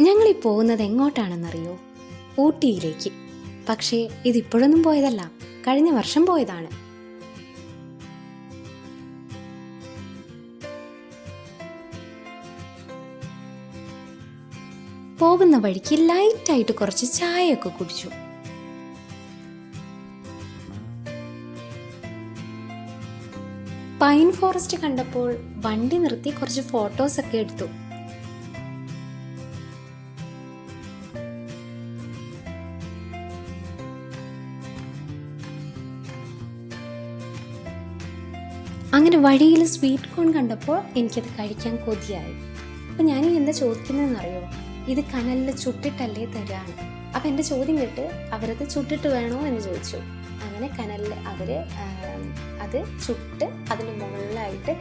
ഞങ്ങളീ പോകുന്നത് എങ്ങോട്ടാണെന്നറിയോ? ഊട്ടിയിലേക്ക്. പക്ഷേ ഇതിപ്പോഴൊന്നും പോയതല്ല, കഴിഞ്ഞ വർഷം പോയതാണ്. പോകുന്ന വഴിക്ക് ലൈറ്റായിട്ട് കുറച്ച് ചായയൊക്കെ കുടിച്ചു. പൈൻ ഫോറസ്റ്റ് കണ്ടപ്പോൾ വണ്ടി നിർത്തി കുറച്ച് ഫോട്ടോസൊക്കെ എടുത്തു. അങ്ങനെ വഴിയിൽ സ്വീറ്റ് കോൺ കണ്ടപ്പോൾ എനിക്കത് കഴിക്കാൻ കൊതിയായി. അപ്പം ഞാൻ എന്താ ചോദിക്കുന്നതെന്നറിയോ? ഇത് കനലിൽ ചുട്ടിട്ടല്ലേ തരാണ്. അപ്പം എൻ്റെ ചോദ്യം കേട്ട് അവരത് ചുട്ടിട്ട് വേണോ എന്ന് ചോദിച്ചു. അങ്ങനെ കനലിൽ അവർ അത് ചുട്ട് അതിന് മുകളിലായിട്ട്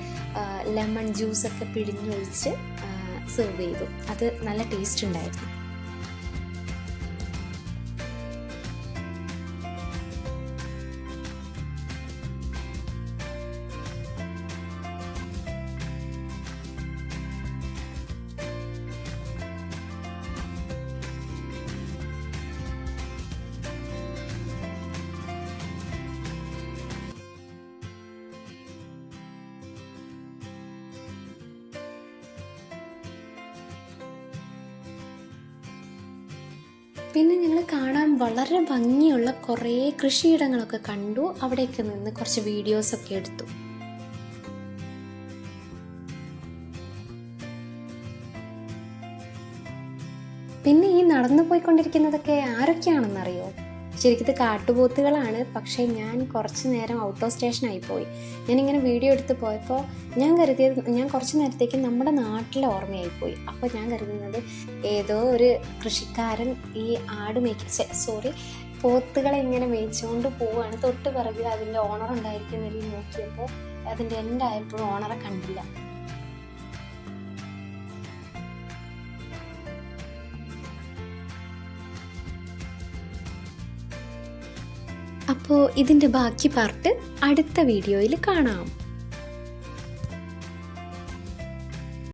ലെമൺ ജ്യൂസൊക്കെ പിഴിഞ്ഞൊഴിച്ച് സെർവ് ചെയ്തു. അത് നല്ല ടേസ്റ്റ് ഉണ്ടായിരുന്നു. പിന്നെ ഞങ്ങൾ കാണാൻ വളരെ ഭംഗിയുള്ള കുറേ കൃഷിയിടങ്ങളൊക്കെ കണ്ടു. അവിടെയൊക്കെ നിന്ന് കുറച്ച് വീഡിയോസൊക്കെ എടുത്തു. പിന്നെ ഈ നടന്നു പോയിക്കൊണ്ടിരിക്കുന്നതൊക്കെ ആരൊക്കെയാണെന്നറിയോ? ശരിക്കും കാട്ടുപോത്തുകളാണ്. പക്ഷേ ഞാൻ കുറച്ച് നേരം ഔട്ട് ഓഫ് സ്റ്റേഷനായി പോയി. ഞാനിങ്ങനെ വീഡിയോ എടുത്ത് പോയപ്പോൾ ഞാൻ കുറച്ച് നേരത്തേക്ക് നമ്മുടെ നാട്ടിലെ ഓർമ്മയായിപ്പോയി. അപ്പോൾ ഞാൻ കരുതുന്നത് ഏതോ ഒരു കൃഷിക്കാരൻ ഈ പോത്തുകളെ ഇങ്ങനെ മേയിച്ചുകൊണ്ട് പോവുകയാണ്. തൊട്ട് പിറകിൽ അതിൻ്റെ ഓണർ ഉണ്ടായിരിക്കുന്നതിൽ നോക്കിയപ്പോൾ അതിൻ്റെ എൻഡായപ്പോൾ ഓണറെ കണ്ടില്ല. അപ്പോൾ ഇതിൻ്റെ ബാക്കി പാർട്ട് അടുത്ത വീഡിയോയിൽ കാണാം.